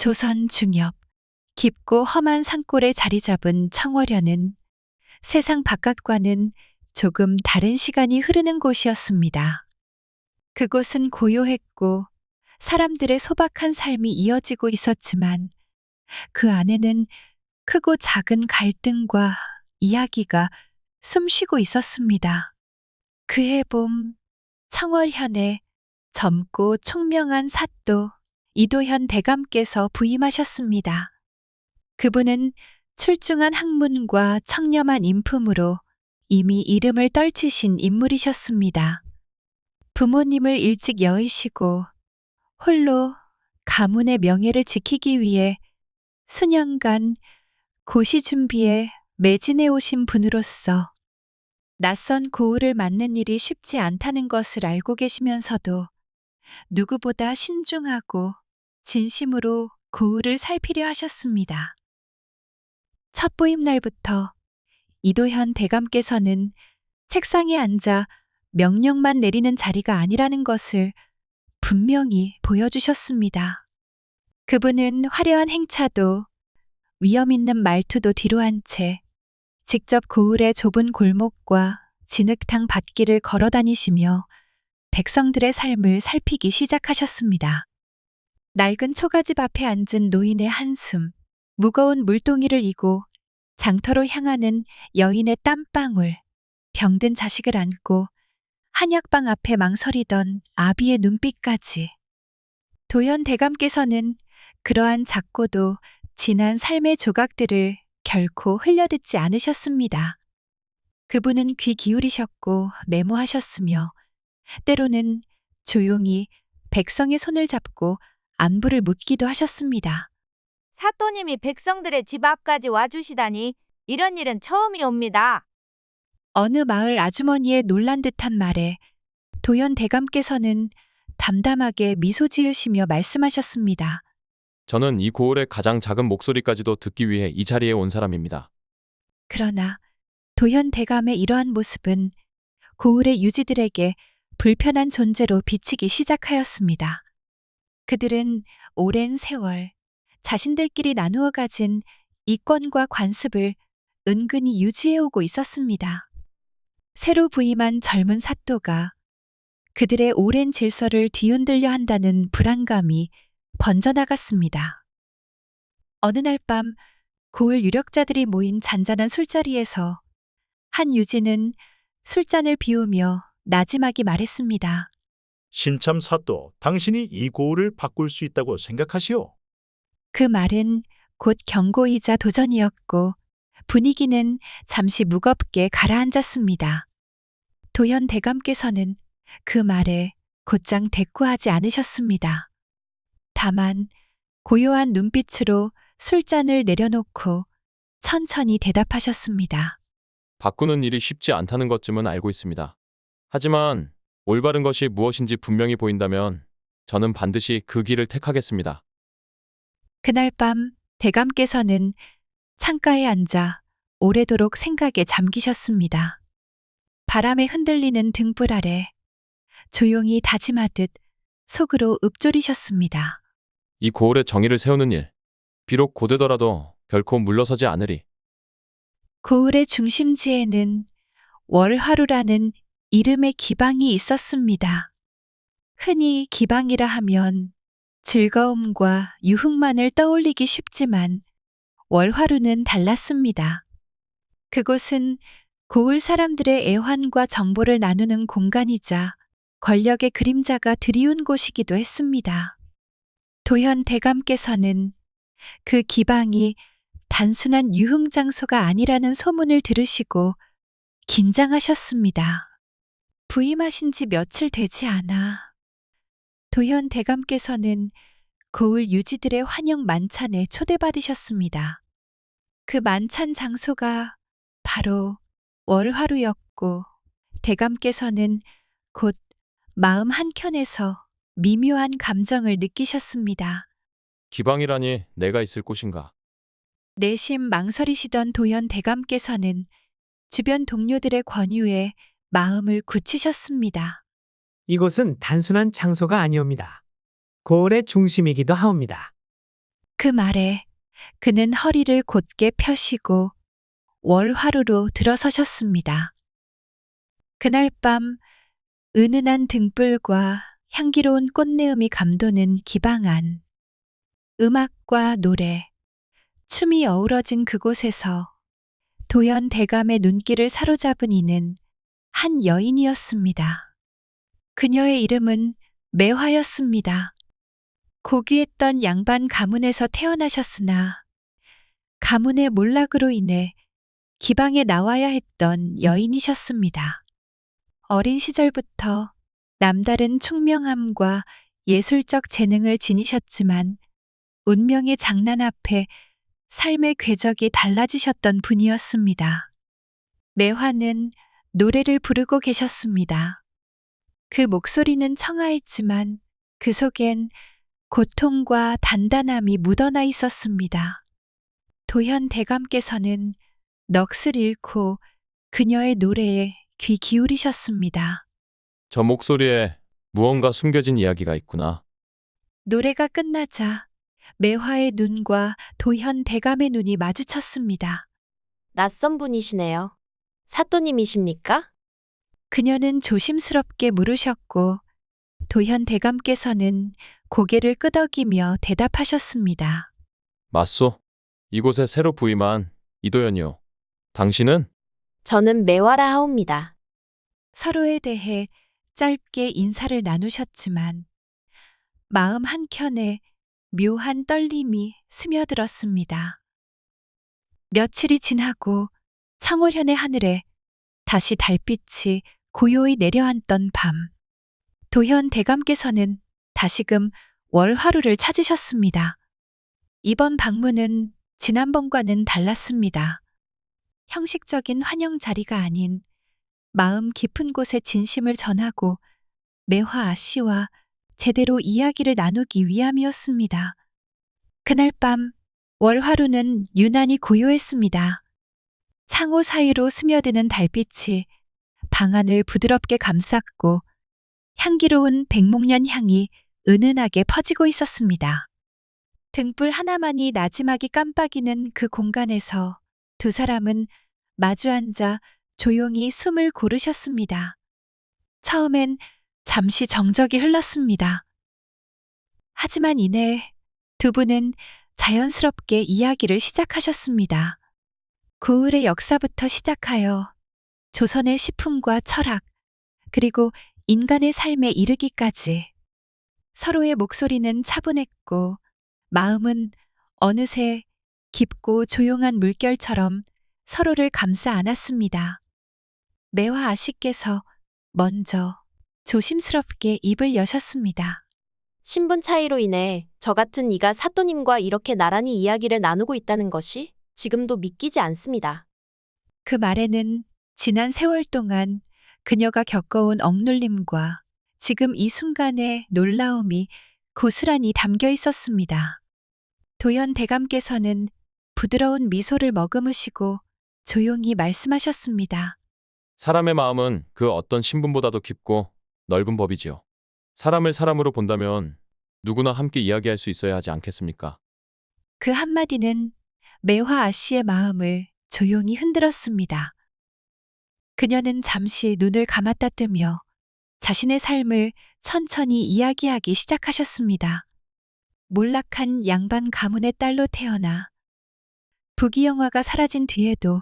조선 중엽 깊고 험한 산골에 자리 잡은 청월현은 세상 바깥과는 조금 다른 시간이 흐르는 곳이었습니다. 그곳은 고요했고 사람들의 소박한 삶이 이어지고 있었지만 그 안에는 크고 작은 갈등과 이야기가 숨쉬고 있었습니다. 그해 봄 청월현에 젊고 총명한 사또 이도현 대감께서 부임하셨습니다. 그분은 출중한 학문과 청렴한 인품으로 이미 이름을 떨치신 인물이셨습니다. 부모님을 일찍 여의시고 홀로 가문의 명예를 지키기 위해 수년간 고시 준비에 매진해 오신 분으로서 낯선 고을을 맡는 일이 쉽지 않다는 것을 알고 계시면서도 누구보다 신중하고 진심으로 고을을 살피려 하셨습니다. 첫 부임 날부터 이도현 대감께서는 책상에 앉아 명령만 내리는 자리가 아니라는 것을 분명히 보여주셨습니다. 그분은 화려한 행차도 위험 있는 말투도 뒤로한 채 직접 고을의 좁은 골목과 진흙탕 밭길을 걸어 다니시며 백성들의 삶을 살피기 시작하셨습니다. 낡은 초가집 앞에 앉은 노인의 한숨, 무거운 물동이를 이고 장터로 향하는 여인의 땀방울, 병든 자식을 안고 한약방 앞에 망설이던 아비의 눈빛까지. 도현 대감께서는 그러한 작고도 진한 삶의 조각들을 결코 흘려듣지 않으셨습니다. 그분은 귀 기울이셨고 메모하셨으며 때로는 조용히 백성의 손을 잡고 안부를 묻기도 하셨습니다. 사또님이 백성들의 집 앞까지 와주시다니 이런 일은 처음이옵니다. 어느 마을 아주머니의 놀란 듯한 말에 도현 대감께서는 담담하게 미소 지으시며 말씀하셨습니다. 저는 이 고을의 가장 작은 목소리까지도 듣기 위해 이 자리에 온 사람입니다. 그러나 도현 대감의 이러한 모습은 고을의 유지들에게 불편한 존재로 비치기 시작하였습니다. 그들은 오랜 세월 자신들끼리 나누어 가진 이권과 관습을 은근히 유지해오고 있었습니다. 새로 부임한 젊은 사또가 그들의 오랜 질서를 뒤흔들려 한다는 불안감이 번져나갔습니다. 어느 날 밤 고을 유력자들이 모인 잔잔한 술자리에서 한 유지는 술잔을 비우며 나지막이 말했습니다. 신참 사또, 당신이 이 고을을 바꿀 수 있다고 생각하시오? 그 말은 곧 경고이자 도전이었고 분위기는 잠시 무겁게 가라앉았습니다. 도현 대감께서는 그 말에 곧장 대꾸하지 않으셨습니다. 다만 고요한 눈빛으로 술잔을 내려놓고 천천히 대답하셨습니다. 바꾸는 일이 쉽지 않다는 것쯤은 알고 있습니다. 하지만 올바른 것이 무엇인지 분명히 보인다면 저는 반드시 그 길을 택하겠습니다. 그날 밤 대감께서는 창가에 앉아 오래도록 생각에 잠기셨습니다. 바람에 흔들리는 등불 아래 조용히 다짐하듯 속으로 읊조리셨습니다. 이 고을의 정의를 세우는 일, 비록 고되더라도 결코 물러서지 않으리. 고을의 중심지에는 월화루라는 이름의 기방이 있었습니다. 흔히 기방이라 하면 즐거움과 유흥만을 떠올리기 쉽지만 월화루는 달랐습니다. 그곳은 고을 사람들의 애환과 정보를 나누는 공간이자 권력의 그림자가 드리운 곳이기도 했습니다. 도현 대감께서는 그 기방이 단순한 유흥 장소가 아니라는 소문을 들으시고 긴장하셨습니다. 부임하신 지 며칠 되지 않아 도현 대감께서는 고을 유지들의 환영 만찬에 초대받으셨습니다. 그 만찬 장소가 바로 월화루였고 대감께서는 곧 마음 한켠에서 미묘한 감정을 느끼셨습니다. 기방이라니 내가 있을 곳인가? 내심 망설이시던 도현 대감께서는 주변 동료들의 권유에 마음을 굳히셨습니다. 이곳은 단순한 장소가 아니옵니다. 고을의 중심이기도 하옵니다. 그 말에 그는 허리를 곧게 펴시고 월화루로 들어서셨습니다. 그날 밤 은은한 등불과 향기로운 꽃내음이 감도는 기방 안, 음악과 노래, 춤이 어우러진 그곳에서 도연 대감의 눈길을 사로잡은 이는 한 여인이었습니다. 그녀의 이름은 매화였습니다. 고귀했던 양반 가문에서 태어나셨으나 가문의 몰락으로 인해 기방에 나와야 했던 여인이셨습니다. 어린 시절부터 남다른 총명함과 예술적 재능을 지니셨지만 운명의 장난 앞에 삶의 궤적이 달라지셨던 분이었습니다. 매화는 노래를 부르고 계셨습니다. 그 목소리는 청아했지만 그 속엔 고통과 단단함이 묻어나 있었습니다. 도현 대감께서는 넋을 잃고 그녀의 노래에 귀 기울이셨습니다. 저 목소리에 무언가 숨겨진 이야기가 있구나. 노래가 끝나자 매화의 눈과 도현 대감의 눈이 마주쳤습니다. 낯선 분이시네요. 사또님이십니까? 그녀는 조심스럽게 물으셨고 도현 대감께서는 고개를 끄덕이며 대답하셨습니다. 맞소. 이곳에 새로 부임한 이도현이요. 당신은? 저는 매화라 하옵니다. 서로에 대해 짧게 인사를 나누셨지만 마음 한켠에 묘한 떨림이 스며들었습니다. 며칠이 지나고 청월현의 하늘에 다시 달빛이 고요히 내려앉던 밤, 도현 대감께서는 다시금 월화루를 찾으셨습니다. 이번 방문은 지난번과는 달랐습니다. 형식적인 환영 자리가 아닌 마음 깊은 곳에 진심을 전하고 매화 아씨와 제대로 이야기를 나누기 위함이었습니다. 그날 밤 월화루는 유난히 고요했습니다. 창호 사이로 스며드는 달빛이 방안을 부드럽게 감쌌고 향기로운 백목련 향이 은은하게 퍼지고 있었습니다. 등불 하나만이 나지막이 깜빡이는 그 공간에서 두 사람은 마주 앉아 조용히 숨을 고르셨습니다. 처음엔 잠시 정적이 흘렀습니다. 하지만 이내 두 분은 자연스럽게 이야기를 시작하셨습니다. 고을의 역사부터 시작하여 조선의 시풍과 철학, 그리고 인간의 삶에 이르기까지 서로의 목소리는 차분했고 마음은 어느새 깊고 조용한 물결처럼 서로를 감싸 안았습니다. 매화 아씨께서 먼저 조심스럽게 입을 여셨습니다. 신분 차이로 인해 저 같은 이가 사또님과 이렇게 나란히 이야기를 나누고 있다는 것이 지금도 믿기지 않습니다. 그 말에는 지난 세월 동안 그녀가 겪어온 억눌림과 지금 이 순간의 놀라움이 고스란히 담겨 있었습니다. 도연 대감께서는 부드러운 미소를 머금으시고 조용히 말씀하셨습니다. 사람의 마음은 그 어떤 신분보다도 깊고 넓은 법이지요. 사람을 사람으로 본다면 누구나 함께 이야기할 수 있어야 하지 않겠습니까? 그 한마디는 매화 아씨의 마음을 조용히 흔들었습니다. 그녀는 잠시 눈을 감았다 뜨며 자신의 삶을 천천히 이야기하기 시작하셨습니다. 몰락한 양반 가문의 딸로 태어나 부귀영화가 사라진 뒤에도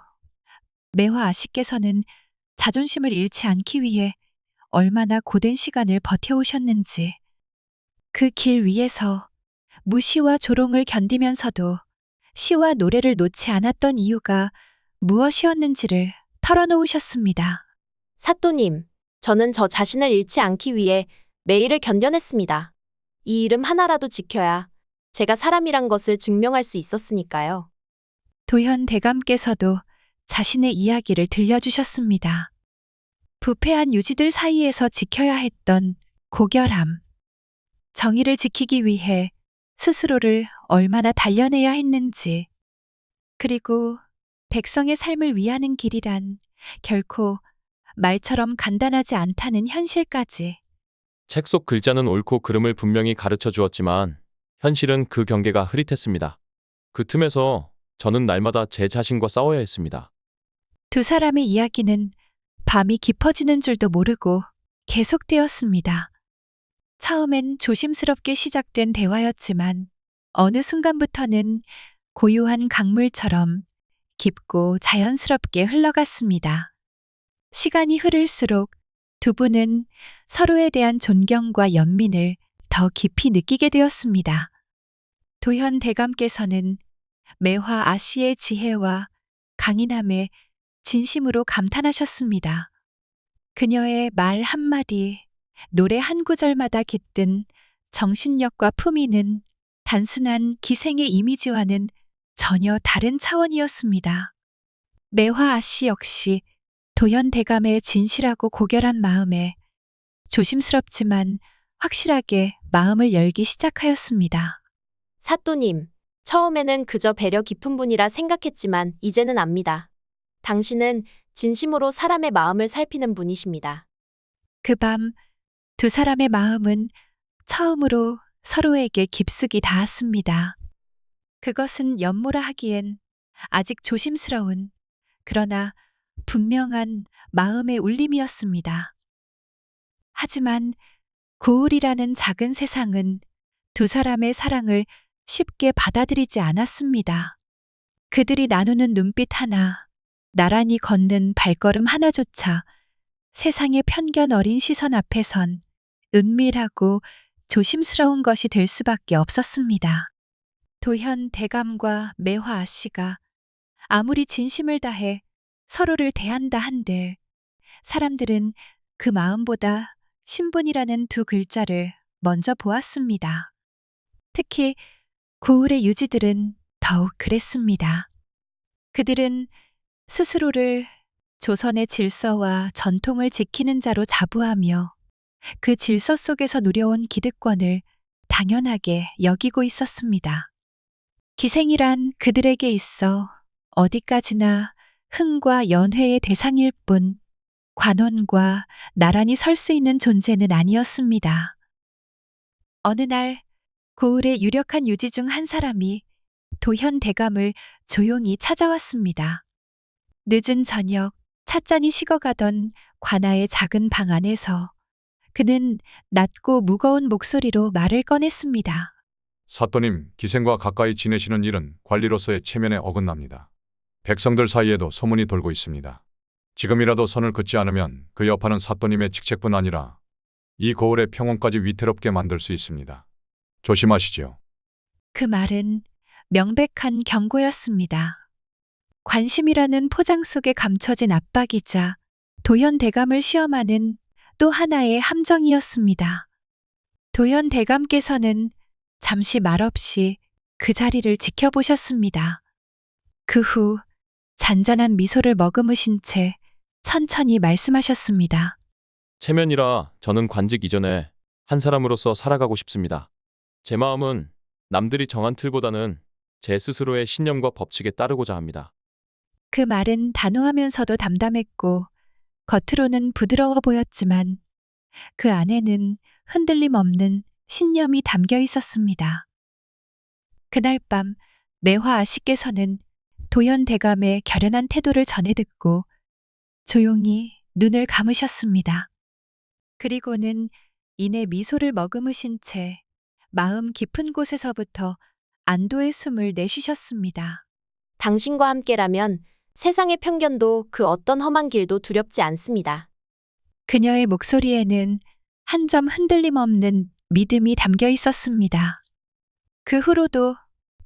매화 아씨께서는 자존심을 잃지 않기 위해 얼마나 고된 시간을 버텨오셨는지, 그 길 위에서 무시와 조롱을 견디면서도 시와 노래를 놓지 않았던 이유가 무엇이었는지를 털어놓으셨습니다. 사또님, 저는 저 자신을 잃지 않기 위해 매일을 견뎌냈습니다. 이 이름 하나라도 지켜야 제가 사람이란 것을 증명할 수 있었으니까요. 도현 대감께서도 자신의 이야기를 들려주셨습니다. 부패한 유지들 사이에서 지켜야 했던 고결함, 정의를 지키기 위해 스스로를 얼마나 단련해야 했는지, 그리고 백성의 삶을 위하는 길이란 결코 말처럼 간단하지 않다는 현실까지. 책 속 글자는 옳고 그름을 분명히 가르쳐 주었지만 현실은 그 경계가 흐릿했습니다. 그 틈에서 저는 날마다 제 자신과 싸워야 했습니다. 두 사람의 이야기는 밤이 깊어지는 줄도 모르고 계속되었습니다. 처음엔 조심스럽게 시작된 대화였지만 어느 순간부터는 고요한 강물처럼 깊고 자연스럽게 흘러갔습니다. 시간이 흐를수록 두 분은 서로에 대한 존경과 연민을 더 깊이 느끼게 되었습니다. 도현 대감께서는 매화 아씨의 지혜와 강인함에 진심으로 감탄하셨습니다. 그녀의 말 한마디, 노래 한 구절마다 깃든 정신력과 품위는 단순한 기생의 이미지와는 전혀 다른 차원이었습니다. 매화 아씨 역시 도현 대감의 진실하고 고결한 마음에 조심스럽지만 확실하게 마음을 열기 시작하였습니다. 사또님, 처음에는 그저 배려 깊은 분이라 생각했지만 이제는 압니다. 당신은 진심으로 사람의 마음을 살피는 분이십니다. 그 밤 두 사람의 마음은 처음으로 서로에게 깊숙이 닿았습니다. 그것은 연모라 하기엔 아직 조심스러운 그러나 분명한 마음의 울림이었습니다. 하지만 고을이라는 작은 세상은 두 사람의 사랑을 쉽게 받아들이지 않았습니다. 그들이 나누는 눈빛 하나, 나란히 걷는 발걸음 하나조차 세상의 편견 어린 시선 앞에선 은밀하고 조심스러운 것이 될 수밖에 없었습니다. 도현 대감과 매화 아씨가 아무리 진심을 다해 서로를 대한다 한들 사람들은 그 마음보다 신분이라는 두 글자를 먼저 보았습니다. 특히 고을의 유지들은 더욱 그랬습니다. 그들은 스스로를 조선의 질서와 전통을 지키는 자로 자부하며 그 질서 속에서 누려온 기득권을 당연하게 여기고 있었습니다. 기생이란 그들에게 있어 어디까지나 흥과 연회의 대상일 뿐 관원과 나란히 설 수 있는 존재는 아니었습니다. 어느 날 고을의 유력한 유지 중 한 사람이 도현 대감을 조용히 찾아왔습니다. 늦은 저녁 찻잔이 식어가던 관아의 작은 방 안에서 그는 낮고 무거운 목소리로 말을 꺼냈습니다. 사또님, 기생과 가까이 지내시는 일은 관리로서의 체면에 어긋납니다. 백성들 사이에도 소문이 돌고 있습니다. 지금이라도 선을 긋지 않으면 그 여파는 사또님의 직책뿐 아니라 이 고을의 평온까지 위태롭게 만들 수 있습니다. 조심하시지요. 그 말은 명백한 경고였습니다. 관심이라는 포장 속에 감춰진 압박이자 도현 대감을 시험하는 또 하나의 함정이었습니다. 도현 대감께서는 잠시 말없이 그 자리를 지켜보셨습니다. 그 후 잔잔한 미소를 머금으신 채 천천히 말씀하셨습니다. 체면이라 저는 관직 이전에 한 사람으로서 살아가고 싶습니다. 제 마음은 남들이 정한 틀보다는 제 스스로의 신념과 법칙에 따르고자 합니다. 그 말은 단호하면서도 담담했고 겉으로는 부드러워 보였지만 그 안에는 흔들림 없는 신념이 담겨 있었습니다. 그날 밤 매화 아씨께서는 도현 대감의 결연한 태도를 전해 듣고 조용히 눈을 감으셨습니다. 그리고는 이내 미소를 머금으신 채 마음 깊은 곳에서부터 안도의 숨을 내쉬셨습니다. 당신과 함께라면 세상의 편견도 그 어떤 험한 길도 두렵지 않습니다. 그녀의 목소리에는 한 점 흔들림 없는 믿음이 담겨 있었습니다. 그 후로도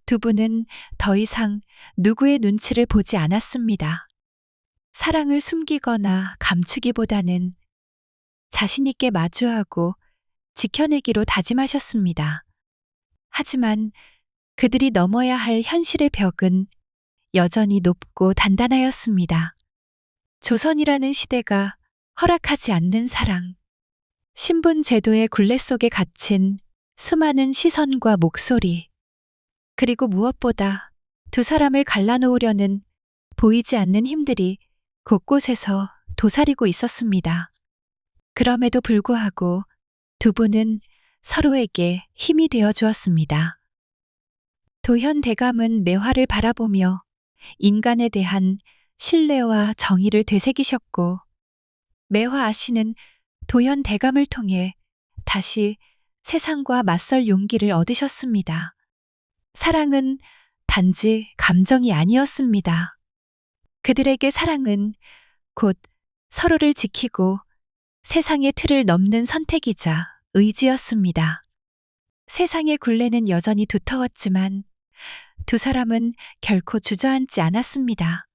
두 분은 더 이상 누구의 눈치를 보지 않았습니다. 사랑을 숨기거나 감추기보다는 자신 있게 마주하고 지켜내기로 다짐하셨습니다. 하지만 그들이 넘어야 할 현실의 벽은 여전히 높고 단단하였습니다. 조선이라는 시대가 허락하지 않는 사랑, 신분 제도의 굴레 속에 갇힌 수많은 시선과 목소리, 그리고 무엇보다 두 사람을 갈라놓으려는 보이지 않는 힘들이 곳곳에서 도사리고 있었습니다. 그럼에도 불구하고 두 분은 서로에게 힘이 되어 주었습니다. 도현 대감은 매화를 바라보며 인간에 대한 신뢰와 정의를 되새기셨고, 매화 아씨는 도현 대감을 통해 다시 세상과 맞설 용기를 얻으셨습니다. 사랑은 단지 감정이 아니었습니다. 그들에게 사랑은 곧 서로를 지키고 세상의 틀을 넘는 선택이자 의지였습니다. 세상의 굴레는 여전히 두터웠지만 두 사람은 결코 주저앉지 않았습니다.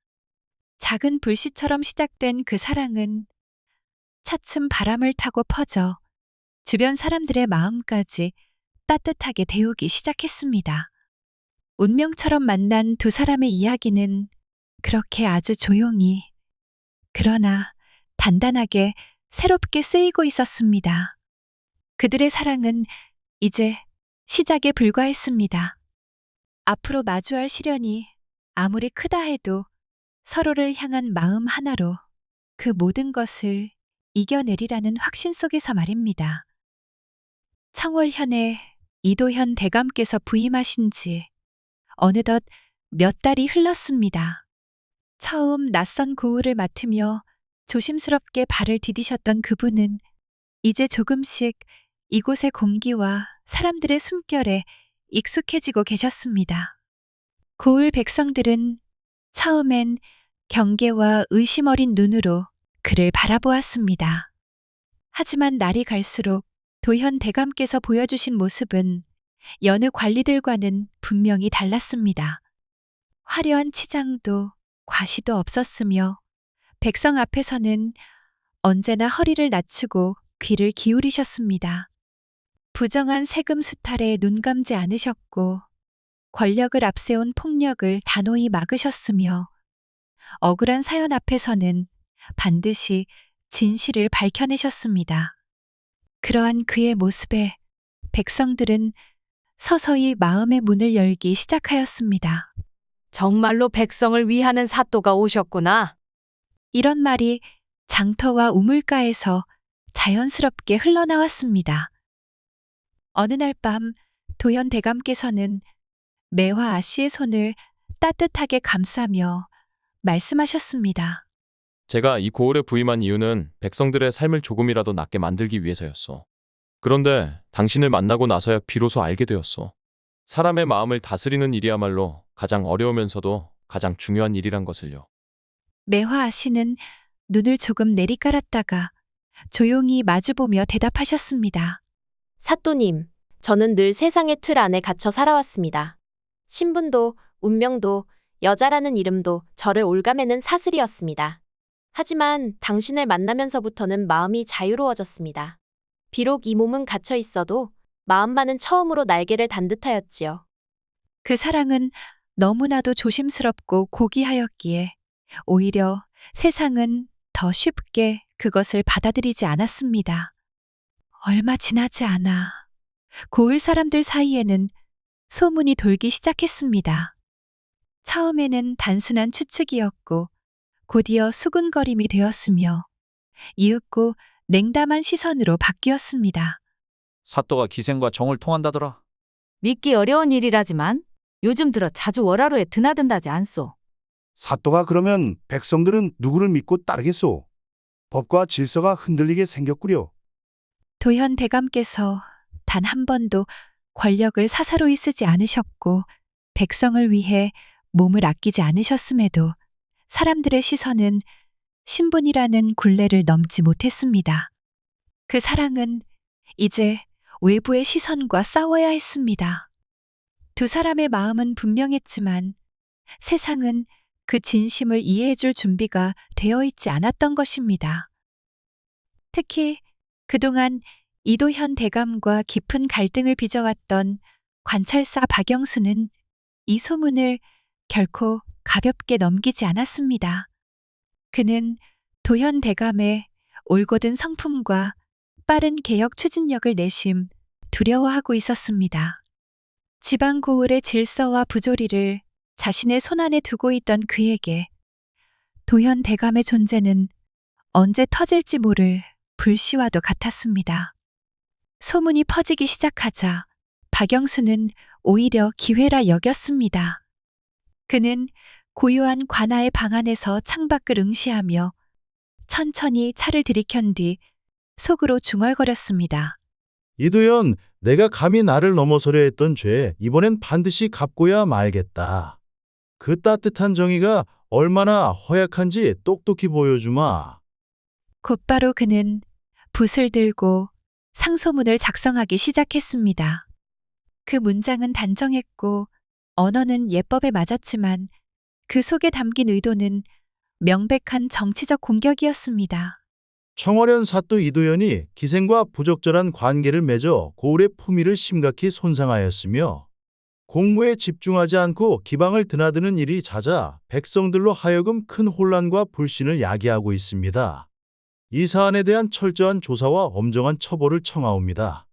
작은 불씨처럼 시작된 그 사랑은 차츰 바람을 타고 퍼져 주변 사람들의 마음까지 따뜻하게 데우기 시작했습니다. 운명처럼 만난 두 사람의 이야기는 그렇게 아주 조용히, 그러나 단단하게 새롭게 쓰이고 있었습니다. 그들의 사랑은 이제 시작에 불과했습니다. 앞으로 마주할 시련이 아무리 크다 해도 서로를 향한 마음 하나로 그 모든 것을 이겨내리라는 확신 속에서 말입니다. 청월현의 이도현 대감께서 부임하신 지 어느덧 몇 달이 흘렀습니다. 처음 낯선 고을을 맡으며 조심스럽게 발을 디디셨던 그분은 이제 조금씩 이곳의 공기와 사람들의 숨결에 익숙해지고 계셨습니다. 고을 백성들은 처음엔 경계와 의심 어린 눈으로 그를 바라보았습니다. 하지만 날이 갈수록 도현 대감께서 보여주신 모습은 여느 관리들과는 분명히 달랐습니다. 화려한 치장도 과시도 없었으며 백성 앞에서는 언제나 허리를 낮추고 귀를 기울이셨습니다. 부정한 세금 수탈에 눈 감지 않으셨고 권력을 앞세운 폭력을 단호히 막으셨으며 억울한 사연 앞에서는 반드시 진실을 밝혀내셨습니다. 그러한 그의 모습에 백성들은 서서히 마음의 문을 열기 시작하였습니다. 정말로 백성을 위하는 사또가 오셨구나. 이런 말이 장터와 우물가에서 자연스럽게 흘러나왔습니다. 어느 날 밤 도현 대감께서는 매화 아씨의 손을 따뜻하게 감싸며 말씀하셨습니다. 제가 이 고을에 부임한 이유는 백성들의 삶을 조금이라도 낫게 만들기 위해서였소. 그런데 당신을 만나고 나서야 비로소 알게 되었소. 사람의 마음을 다스리는 일이야말로 가장 어려우면서도 가장 중요한 일이란 것을요. 매화 아씨는 눈을 조금 내리깔았다가 조용히 마주보며 대답하셨습니다. 사또님, 저는 늘 세상의 틀 안에 갇혀 살아왔습니다. 신분도, 운명도, 여자라는 이름도 저를 올가매는 사슬이었습니다. 하지만 당신을 만나면서부터는 마음이 자유로워졌습니다. 비록 이 몸은 갇혀 있어도 마음만은 처음으로 날개를 단 듯하였지요. 그 사랑은 너무나도 조심스럽고 고귀하였기에 오히려 세상은 더 쉽게 그것을 받아들이지 않았습니다. 얼마 지나지 않아 고을 사람들 사이에는 소문이 돌기 시작했습니다. 처음에는 단순한 추측이었고 곧이어 수군거림이 되었으며 이윽고 냉담한 시선으로 바뀌었습니다. 사또가 기생과 정을 통한다더라. 믿기 어려운 일이라지만 요즘 들어 자주 월하루에 드나든다지 않소. 사또가 그러면 백성들은 누구를 믿고 따르겠소? 법과 질서가 흔들리게 생겼구려. 도현 대감께서 단 한 번도 권력을 사사로이 쓰지 않으셨고 백성을 위해 몸을 아끼지 않으셨음에도 사람들의 시선은 신분이라는 굴레를 넘지 못했습니다. 그 사랑은 이제 외부의 시선과 싸워야 했습니다. 두 사람의 마음은 분명했지만 세상은 그 진심을 이해해줄 준비가 되어 있지 않았던 것입니다. 특히 그동안 이도현 대감과 깊은 갈등을 빚어왔던 관찰사 박영수는 이 소문을 결코 가볍게 넘기지 않았습니다. 그는 도현 대감의 올곧은 성품과 빠른 개혁 추진력을 내심 두려워하고 있었습니다. 지방 고을의 질서와 부조리를 자신의 손안에 두고 있던 그에게 도현 대감의 존재는 언제 터질지 모를 불씨와도 같았습니다. 소문이 퍼지기 시작하자 박영수는 오히려 기회라 여겼습니다. 그는 고요한 관아의 방 안에서 창밖을 응시하며 천천히 차를 들이켠 뒤 속으로 중얼거렸습니다. 이도현, 내가 감히 나를 넘어서려 했던 죄 이번엔 반드시 갚고야 말겠다. 그 따뜻한 정의가 얼마나 허약한지 똑똑히 보여주마. 곧바로 그는 붓을 들고 상소문을 작성하기 시작했습니다. 그 문장은 단정했고 언어는 예법에 맞았지만 그 속에 담긴 의도는 명백한 정치적 공격이었습니다. 청월현 사또 이도현이 기생과 부적절한 관계를 맺어 고을의 품위를 심각히 손상하였으며 공무에 집중하지 않고 기방을 드나드는 일이 잦아 백성들로 하여금 큰 혼란과 불신을 야기하고 있습니다. 이 사안에 대한 철저한 조사와 엄정한 처벌을 청하옵니다.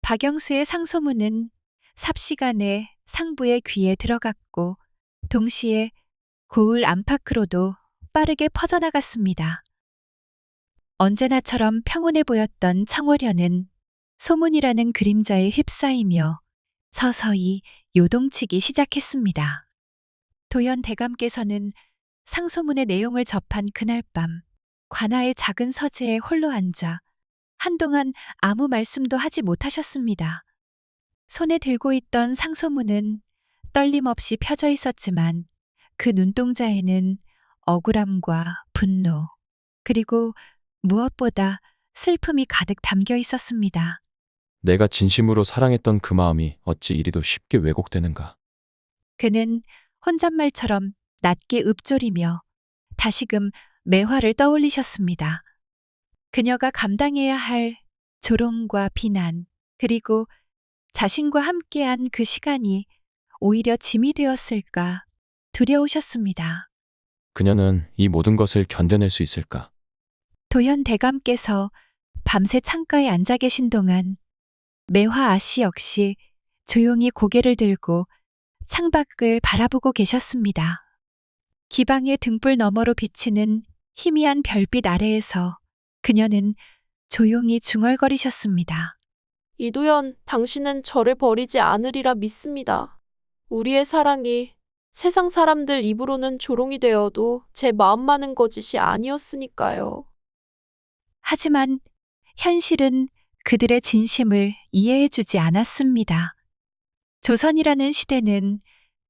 박영수의 상소문은 삽시간에 상부의 귀에 들어갔고 동시에 고을 안팎으로도 빠르게 퍼져나갔습니다. 언제나처럼 평온해 보였던 청월현은 소문이라는 그림자에 휩싸이며 서서히 요동치기 시작했습니다. 도현 대감께서는 상소문의 내용을 접한 그날 밤 관아의 작은 서재에 홀로 앉아 한동안 아무 말씀도 하지 못하셨습니다. 손에 들고 있던 상소문은 떨림없이 펴져 있었지만 그 눈동자에는 억울함과 분노, 그리고 무엇보다 슬픔이 가득 담겨 있었습니다. 내가 진심으로 사랑했던 그 마음이 어찌 이리도 쉽게 왜곡되는가. 그는 혼잣말처럼 낮게 읊조리며 다시금 매화를 떠올리셨습니다. 그녀가 감당해야 할 조롱과 비난, 그리고 자신과 함께한 그 시간이 오히려 짐이 되었을까 두려우셨습니다. 그녀는 이 모든 것을 견뎌낼 수 있을까? 도현 대감께서 밤새 창가에 앉아 계신 동안 매화 아씨 역시 조용히 고개를 들고 창밖을 바라보고 계셨습니다. 기방의 등불 너머로 비치는 희미한 별빛 아래에서 그녀는 조용히 중얼거리셨습니다. 이도현, 당신은 저를 버리지 않으리라 믿습니다. 우리의 사랑이 세상 사람들 입으로는 조롱이 되어도 제 마음만은 거짓이 아니었으니까요. 하지만 현실은 그들의 진심을 이해해주지 않았습니다. 조선이라는 시대는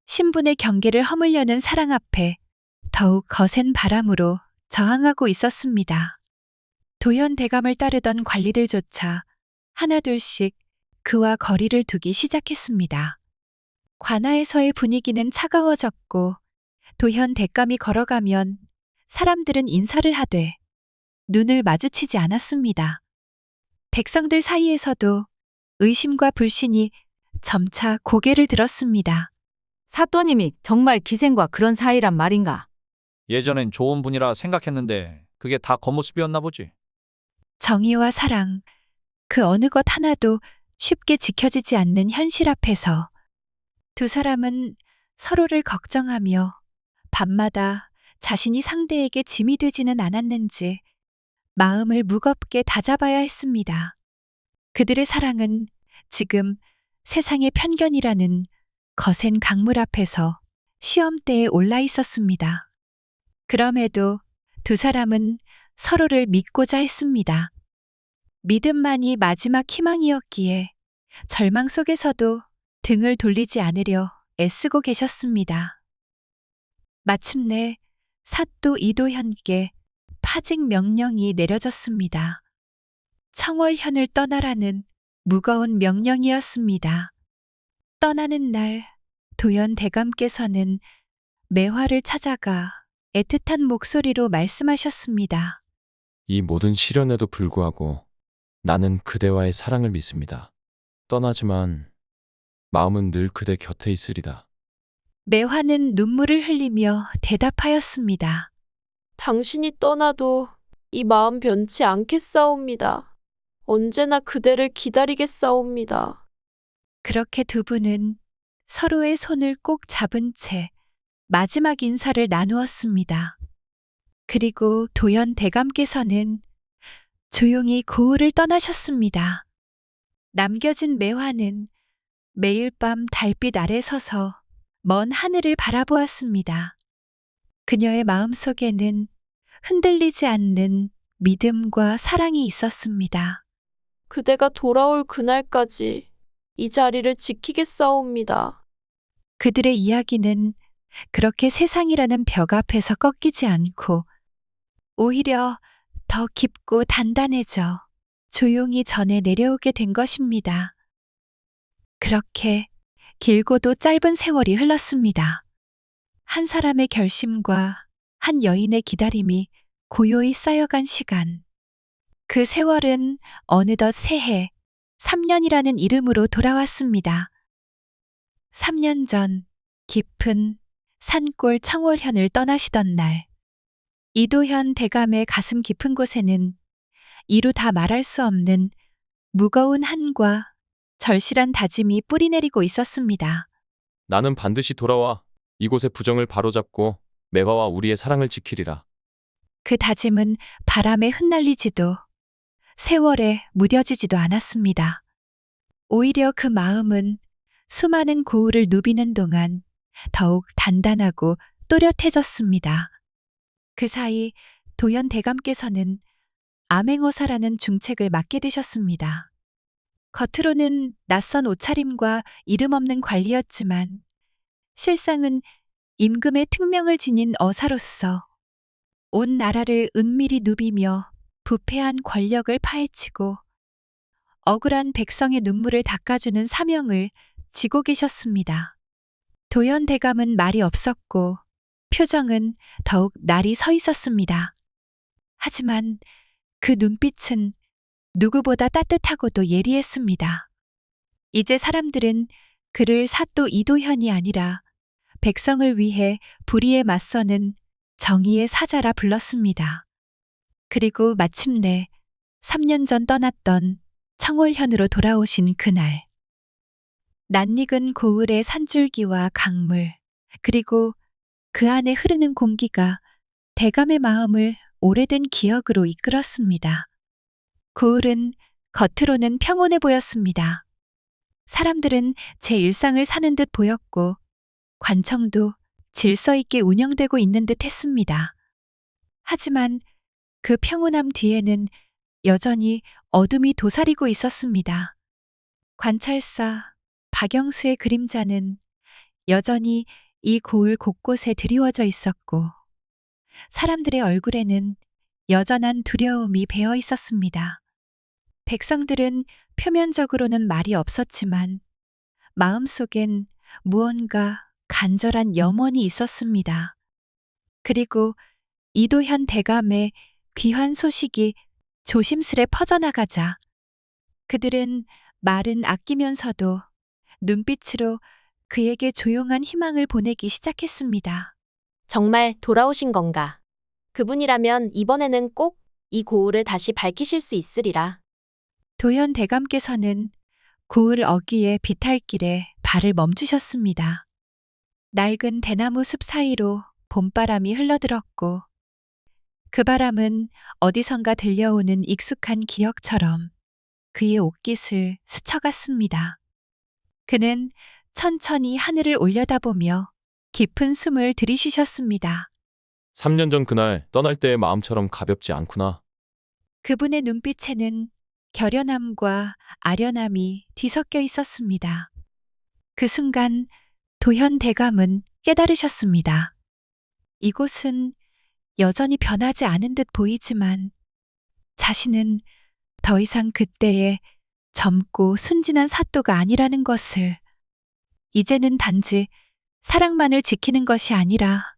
신분의 경계를 허물려는 사랑 앞에 더욱 거센 바람으로 저항하고 있었습니다. 도현 대감을 따르던 관리들조차 하나둘씩 그와 거리를 두기 시작했습니다. 관아에서의 분위기는 차가워졌고 도현 대감이 걸어가면 사람들은 인사를 하되 눈을 마주치지 않았습니다. 백성들 사이에서도 의심과 불신이 점차 고개를 들었습니다. 사또님이 정말 기생과 그런 사이란 말인가? 예전엔 좋은 분이라 생각했는데 그게 다 겉모습이었나 보지. 정의와 사랑, 그 어느 것 하나도 쉽게 지켜지지 않는 현실 앞에서 두 사람은 서로를 걱정하며 밤마다 자신이 상대에게 짐이 되지는 않았는지 마음을 무겁게 다잡아야 했습니다. 그들의 사랑은 지금 세상의 편견이라는 거센 강물 앞에서 시험대에 올라 있었습니다. 그럼에도 두 사람은 서로를 믿고자 했습니다. 믿음만이 마지막 희망이었기에 절망 속에서도 등을 돌리지 않으려 애쓰고 계셨습니다. 마침내 사또 이도현께 파직 명령이 내려졌습니다. 청월현을 떠나라는 무거운 명령이었습니다. 떠나는 날 도현 대감께서는 매화를 찾아가 애틋한 목소리로 말씀하셨습니다. 이 모든 시련에도 불구하고 나는 그대와의 사랑을 믿습니다. 떠나지만 마음은 늘 그대 곁에 있으리다. 매화는 눈물을 흘리며 대답하였습니다. 당신이 떠나도 이 마음 변치 않겠사옵니다. 언제나 그대를 기다리겠사옵니다. 그렇게 두 분은 서로의 손을 꼭 잡은 채 마지막 인사를 나누었습니다. 그리고 도현 대감께서는 조용히 고을을 떠나셨습니다. 남겨진 매화는 매일 밤 달빛 아래 서서 먼 하늘을 바라보았습니다. 그녀의 마음속에는 흔들리지 않는 믿음과 사랑이 있었습니다. 그대가 돌아올 그날까지 이 자리를 지키겠사옵니다. 그들의 이야기는 그렇게 세상이라는 벽 앞에서 꺾이지 않고 오히려 더 깊고 단단해져 조용히 전해 내려오게 된 것입니다. 그렇게 길고도 짧은 세월이 흘렀습니다. 한 사람의 결심과 한 여인의 기다림이 고요히 쌓여간 시간. 그 세월은 어느덧 새해, 3년이라는 이름으로 돌아왔습니다. 3년 전 깊은 산골 청월현을 떠나시던 날, 이도현 대감의 가슴 깊은 곳에는 이루 다 말할 수 없는 무거운 한과 절실한 다짐이 뿌리내리고 있었습니다. 나는 반드시 돌아와 이곳의 부정을 바로잡고 매화와 우리의 사랑을 지키리라. 그 다짐은 바람에 흩날리지도 세월에 무뎌지지도 않았습니다. 오히려 그 마음은 수많은 고울을 누비는 동안 더욱 단단하고 또렷해졌습니다. 그 사이 도연 대감께서는 암행어사라는 중책을 맡게 되셨습니다. 겉으로는 낯선 옷차림과 이름 없는 관리였지만 실상은 임금의 특명을 지닌 어사로서 온 나라를 은밀히 누비며 부패한 권력을 파헤치고 억울한 백성의 눈물을 닦아주는 사명을 지고 계셨습니다. 도연 대감은 말이 없었고 표정은 더욱 날이 서 있었습니다. 하지만 그 눈빛은 누구보다 따뜻하고도 예리했습니다. 이제 사람들은 그를 사또 이도현이 아니라 백성을 위해 불의에 맞서는 정의의 사자라 불렀습니다. 그리고 마침내 3년 전 떠났던 청월현으로 돌아오신 그날. 낯익은 고을의 산줄기와 강물, 그리고 그 안에 흐르는 공기가 대감의 마음을 오래된 기억으로 이끌었습니다. 고을은 겉으로는 평온해 보였습니다. 사람들은 제 일상을 사는 듯 보였고 관청도 질서 있게 운영되고 있는 듯 했습니다. 하지만 그 평온함 뒤에는 여전히 어둠이 도사리고 있었습니다. 관찰사 박영수의 그림자는 여전히 이 고을 곳곳에 드리워져 있었고 사람들의 얼굴에는 여전한 두려움이 배어 있었습니다. 백성들은 표면적으로는 말이 없었지만 마음속엔 무언가 간절한 염원이 있었습니다. 그리고 이도현 대감의 귀환 소식이 조심스레 퍼져나가자 그들은 말은 아끼면서도 눈빛으로 그에게 조용한 희망을 보내기 시작했습니다. 정말 돌아오신 건가? 그분이라면 이번에는 꼭 이 고울을 다시 밝히실 수 있으리라. 도연 대감께서는 고을 어귀의 비탈길에 발을 멈추셨습니다. 낡은 대나무 숲 사이로 봄바람이 흘러들었고 그 바람은 어디선가 들려오는 익숙한 기억처럼 그의 옷깃을 스쳐갔습니다. 그는 천천히 하늘을 올려다보며 깊은 숨을 들이쉬셨습니다. 3년 전 그날 떠날 때의 마음처럼 가볍지 않구나. 그분의 눈빛에는 결연함과 아련함이 뒤섞여 있었습니다. 그 순간 도현 대감은 깨달으셨습니다. 이곳은 여전히 변하지 않은 듯 보이지만 자신은 더 이상 그때의 젊고 순진한 사또가 아니라는 것을, 이제는 단지 사랑만을 지키는 것이 아니라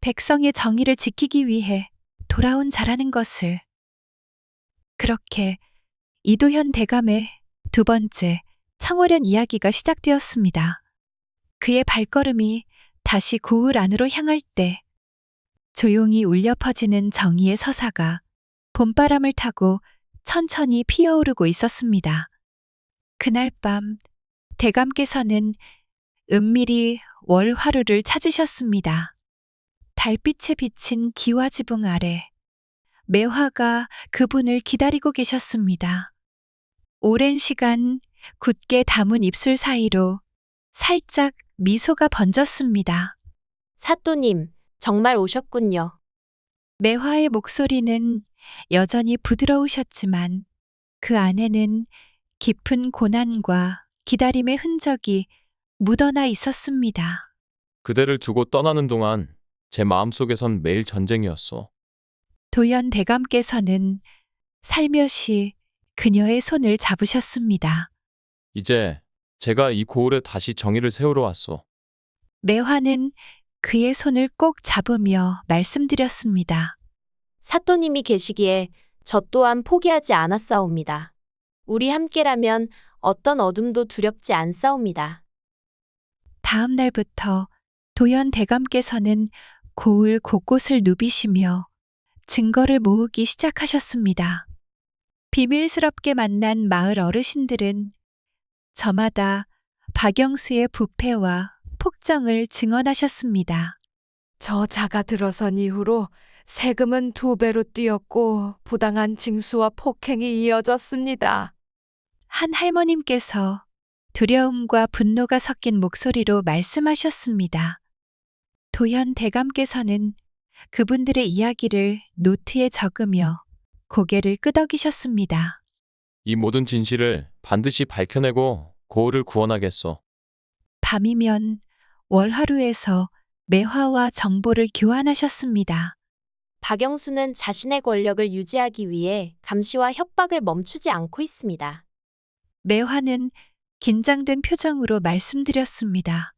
백성의 정의를 지키기 위해 돌아온 자라는 것을. 그렇게 이도현 대감의 두 번째 청월현 이야기가 시작되었습니다. 그의 발걸음이 다시 고을 안으로 향할 때 조용히 울려 퍼지는 정의의 서사가 봄바람을 타고 천천히 피어오르고 있었습니다. 그날 밤 대감께서는 은밀히 월화루를 찾으셨습니다. 달빛에 비친 기와지붕 아래 매화가 그분을 기다리고 계셨습니다. 오랜 시간 굳게 담은 입술 사이로 살짝 미소가 번졌습니다. 사또님, 정말 오셨군요. 매화의 목소리는 여전히 부드러우셨지만 그 안에는 깊은 고난과 기다림의 흔적이 묻어나 있었습니다. 그대를 두고 떠나는 동안 제 마음속에선 매일 전쟁이었어. 도연 대감께서는 살며시 그녀의 손을 잡으셨습니다. 이제 제가 이 고을에 다시 정의를 세우러 왔어. 매화는 그의 손을 꼭 잡으며 말씀드렸습니다. 사또님이 계시기에 저 또한 포기하지 않았사옵니다. 우리 함께라면 어떤 어둠도 두렵지 않사옵니다. 다음 날부터 도연 대감께서는 고을 곳곳을 누비시며 증거를 모으기 시작하셨습니다. 비밀스럽게 만난 마을 어르신들은 저마다 박영수의 부패와 폭정을 증언하셨습니다. 저자가 들어선 이후로 세금은 2배로 뛰었고 부당한 징수와 폭행이 이어졌습니다. 한 할머님께서 두려움과 분노가 섞인 목소리로 말씀하셨습니다. 도현 대감께서는 그분들의 이야기를 노트에 적으며 고개를 끄덕이셨습니다. 이 모든 진실을 반드시 밝혀내고 고을을 구원하겠어. 밤이면 월화루에서 매화와 정보를 교환하셨습니다. 박영수는 자신의 권력을 유지하기 위해 감시와 협박을 멈추지 않고 있습니다. 매화는 긴장된 표정으로 말씀드렸습니다.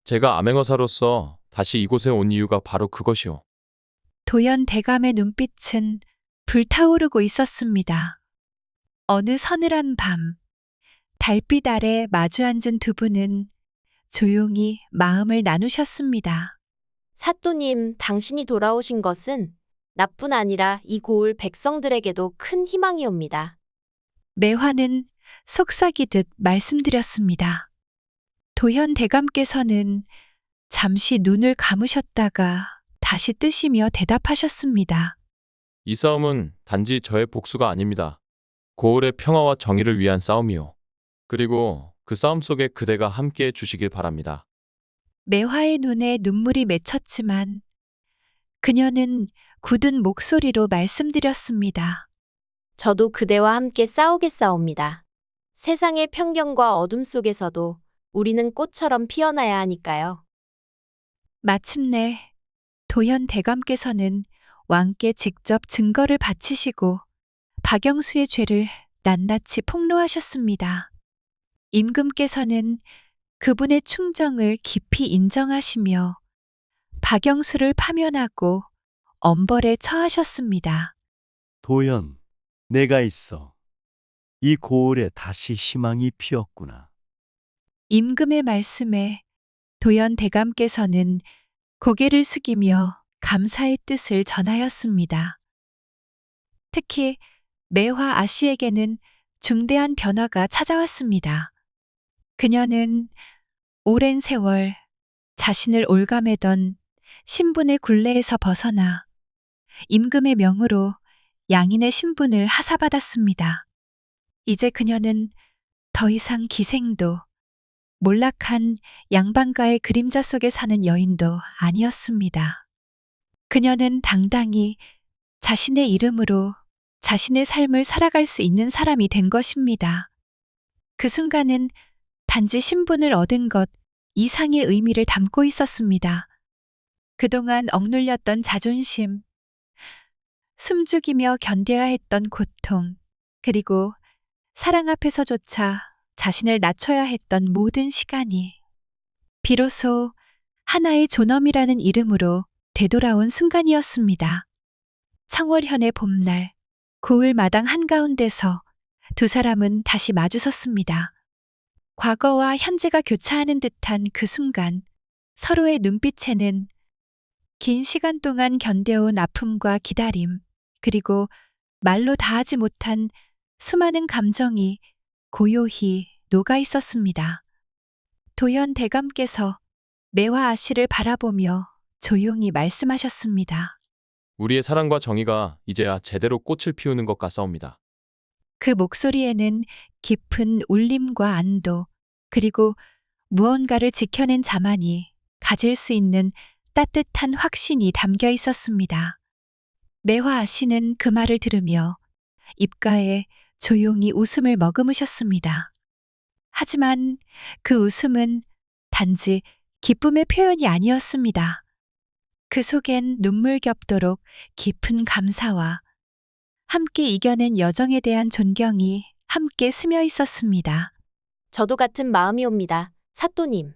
제가 암행어사로서 다시 이곳에 온 이유가 바로 그것이오. 도연 대감의 눈빛은 불타오르고 있었습니다. 어느 서늘한 밤, 달빛 아래 마주 앉은 두 분은 조용히 마음을 나누셨습니다. 사또님, 당신이 돌아오신 것은 나뿐 아니라 이 고을 백성들에게도 큰 희망이옵니다. 매화는 속삭이듯 말씀드렸습니다. 도현 대감께서는 잠시 눈을 감으셨다가 다시 뜨시며 대답하셨습니다. 이 싸움은 단지 저의 복수가 아닙니다. 고을의 평화와 정의를 위한 싸움이오. 그리고 그 싸움 속에 그대가 함께해 주시길 바랍니다. 매화의 눈에 눈물이 맺혔지만 그녀는 굳은 목소리로 말씀드렸습니다. 저도 그대와 함께 싸우겠사옵니다. 세상의 편견과 어둠 속에서도 우리는 꽃처럼 피어나야 하니까요. 마침내 도현 대감께서는 왕께 직접 증거를 바치시고 박영수의 죄를 낱낱이 폭로하셨습니다. 임금께서는 그분의 충정을 깊이 인정하시며 박영수를 파면하고 엄벌에 처하셨습니다. 도연, 내가 있어. 이 고을에 다시 희망이 피었구나. 임금의 말씀에 도연 대감께서는 고개를 숙이며 감사의 뜻을 전하였습니다. 특히 매화 아씨에게는 중대한 변화가 찾아왔습니다. 그녀는 오랜 세월 자신을 올가매던 신분의 굴레에서 벗어나 임금의 명으로 양인의 신분을 하사받았습니다. 이제 그녀는 더 이상 기생도 몰락한 양반가의 그림자 속에 사는 여인도 아니었습니다. 그녀는 당당히 자신의 이름으로 자신의 삶을 살아갈 수 있는 사람이 된 것입니다. 그 순간은 단지 신분을 얻은 것 이상의 의미를 담고 있었습니다. 그동안 억눌렸던 자존심, 숨죽이며 견뎌야 했던 고통, 그리고 사랑 앞에서조차 자신을 낮춰야 했던 모든 시간이 비로소 하나의 존엄이라는 이름으로 되돌아온 순간이었습니다. 청월현의 봄날, 고을 마당 한가운데서 두 사람은 다시 마주섰습니다. 과거와 현재가 교차하는 듯한 그 순간 서로의 눈빛에는 긴 시간 동안 견뎌온 아픔과 기다림, 그리고 말로 다하지 못한 수많은 감정이 고요히 녹아 있었습니다. 도현 대감께서 매화 아씨를 바라보며 조용히 말씀하셨습니다. 우리의 사랑과 정의가 이제야 제대로 꽃을 피우는 것 같사옵니다. 그 목소리에는 깊은 울림과 안도, 그리고 무언가를 지켜낸 자만이 가질 수 있는 따뜻한 확신이 담겨 있었습니다. 매화 아씨는 그 말을 들으며 입가에 조용히 웃음을 머금으셨습니다. 하지만 그 웃음은 단지 기쁨의 표현이 아니었습니다. 그 속엔 눈물 겹도록 깊은 감사와 함께 이겨낸 여정에 대한 존경이 함께 스며 있었습니다. 저도 같은 마음이옵니다. 사또님.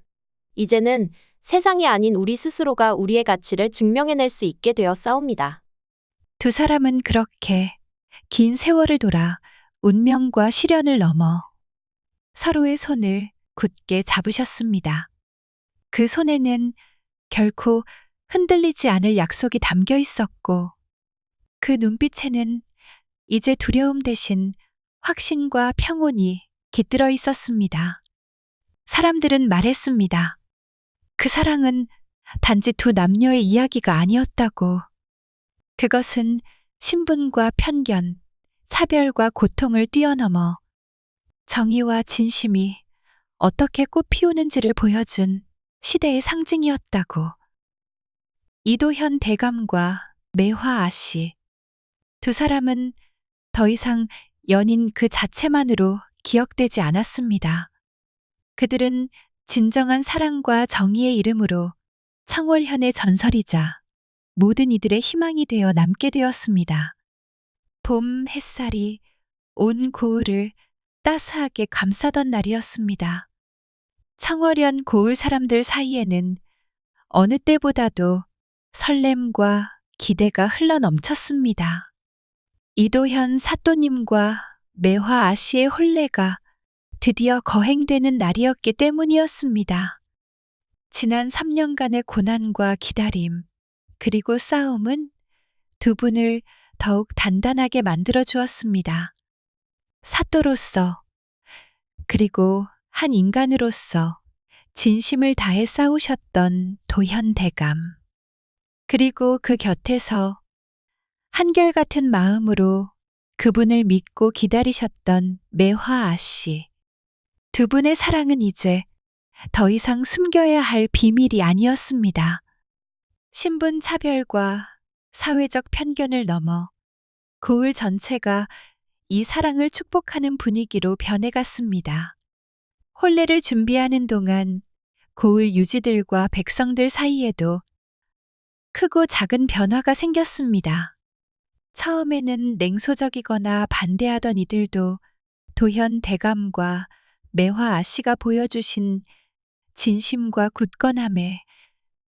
이제는 세상이 아닌 우리 스스로가 우리의 가치를 증명해낼 수 있게 되어 싸웁니다. 두 사람은 그렇게 긴 세월을 돌아 운명과 시련을 넘어 서로의 손을 굳게 잡으셨습니다. 그 손에는 결코 흔들리지 않을 약속이 담겨 있었고, 그 눈빛에는 이제 두려움 대신 확신과 평온이 깃들어 있었습니다. 사람들은 말했습니다. 그 사랑은 단지 두 남녀의 이야기가 아니었다고. 그것은 신분과 편견, 차별과 고통을 뛰어넘어 정의와 진심이 어떻게 꽃 피우는지를 보여준 시대의 상징이었다고. 이도현 대감과 매화 아씨. 두 사람은 더 이상 연인 그 자체만으로 기억되지 않았습니다. 그들은 진정한 사랑과 정의의 이름으로 청월현의 전설이자 모든 이들의 희망이 되어 남게 되었습니다. 봄 햇살이 온 고을을 따스하게 감싸던 날이었습니다. 청월현 고을 사람들 사이에는 어느 때보다도 설렘과 기대가 흘러넘쳤습니다. 이도현 사또님과 매화 아씨의 혼례가 드디어 거행되는 날이었기 때문이었습니다. 지난 3년간의 고난과 기다림, 그리고 싸움은 두 분을 더욱 단단하게 만들어 주었습니다. 사또로서, 그리고 한 인간으로서 진심을 다해 싸우셨던 도현 대감. 그리고 그 곁에서 한결같은 마음으로 그분을 믿고 기다리셨던 매화 아씨. 두 분의 사랑은 이제 더 이상 숨겨야 할 비밀이 아니었습니다. 신분 차별과 사회적 편견을 넘어 고을 전체가 이 사랑을 축복하는 분위기로 변해갔습니다. 혼례를 준비하는 동안 고을 유지들과 백성들 사이에도 크고 작은 변화가 생겼습니다. 처음에는 냉소적이거나 반대하던 이들도 도현 대감과 매화 아씨가 보여주신 진심과 굳건함에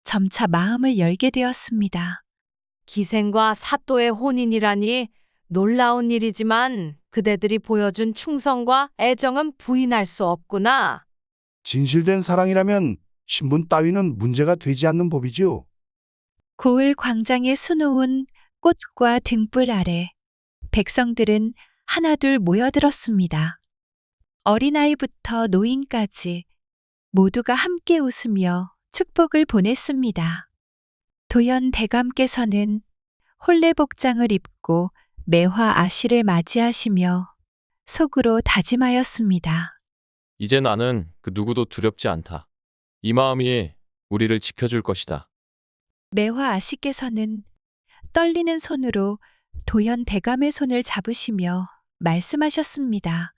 점차 마음을 열게 되었습니다. 기생과 사또의 혼인이라니 놀라운 일이지만 그대들이 보여준 충성과 애정은 부인할 수 없구나. 진실된 사랑이라면 신분 따위는 문제가 되지 않는 법이지요. 고을 광장에 수놓은 꽃과 등불 아래 백성들은 하나둘 모여들었습니다. 어린아이부터 노인까지 모두가 함께 웃으며 축복을 보냈습니다. 도현 대감께서는 혼례 복장을 입고 매화 아씨를 맞이하시며 속으로 다짐하였습니다. 이제 나는 그 누구도 두렵지 않다. 이 마음이 우리를 지켜줄 것이다. 매화 아씨께서는 떨리는 손으로 도현 대감의 손을 잡으시며 말씀하셨습니다.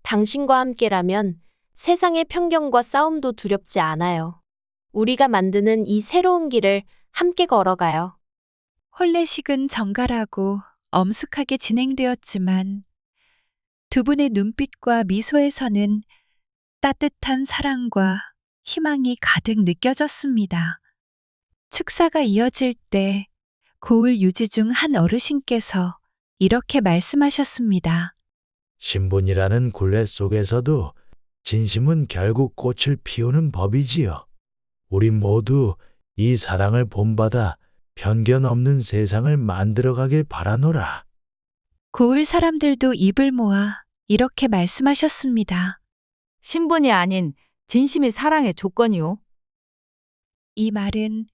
당신과 함께라면 세상의 편견과 싸움도 두렵지 않아요. 우리가 만드는 이 새로운 길을 함께 걸어가요. 혼례식은 정갈하고 엄숙하게 진행되었지만 두 분의 눈빛과 미소에서는 따뜻한 사랑과 희망이 가득 느껴졌습니다. 축사가 이어질 때 고을 유지 중 한 어르신께서 이렇게 말씀하셨습니다. 신분이라는 굴레 속에서도 진심은 결국 꽃을 피우는 법이지요. 우리 모두 이 사랑을 본받아 편견 없는 세상을 만들어가길 바라노라. 고을 사람들도 입을 모아 이렇게 말씀하셨습니다. 신분이 아닌 진심이 사랑의 조건이요. 이 말은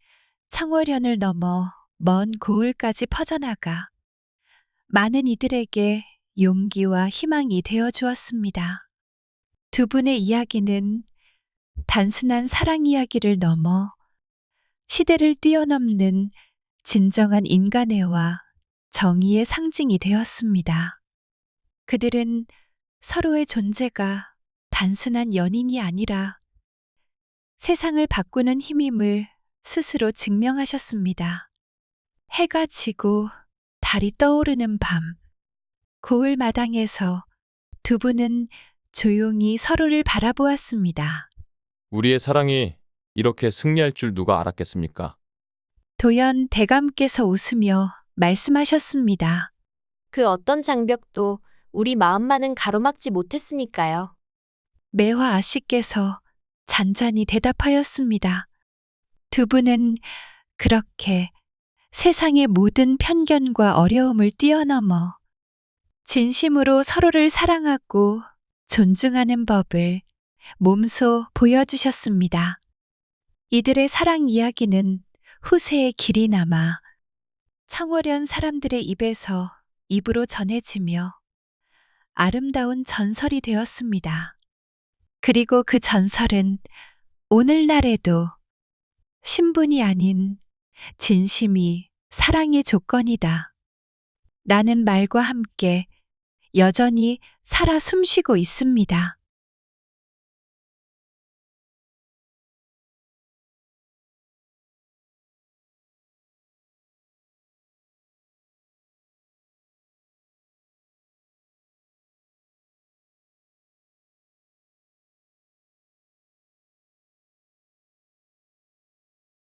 청월현을 넘어 먼 고을까지 퍼져나가 많은 이들에게 용기와 희망이 되어 주었습니다. 두 분의 이야기는 단순한 사랑 이야기를 넘어 시대를 뛰어넘는 진정한 인간애와 정의의 상징이 되었습니다. 그들은 서로의 존재가 단순한 연인이 아니라 세상을 바꾸는 힘임을 스스로 증명하셨습니다. 해가 지고 달이 떠오르는 밤, 고을 마당에서 두 분은 조용히 서로를 바라보았습니다. 우리의 사랑이 이렇게 승리할 줄 누가 알았겠습니까? 도연 대감께서 웃으며 말씀하셨습니다. 그 어떤 장벽도 우리 마음만은 가로막지 못했으니까요. 매화 아씨께서 잔잔히 대답하였습니다. 두 분은 그렇게 세상의 모든 편견과 어려움을 뛰어넘어 진심으로 서로를 사랑하고 존중하는 법을 몸소 보여주셨습니다. 이들의 사랑 이야기는 후세의 길이 남아 청월현 사람들의 입에서 입으로 전해지며 아름다운 전설이 되었습니다. 그리고 그 전설은 오늘날에도 신분이 아닌 진심이 사랑의 조건이다. 라는 말과 함께 여전히 살아 숨쉬고 있습니다.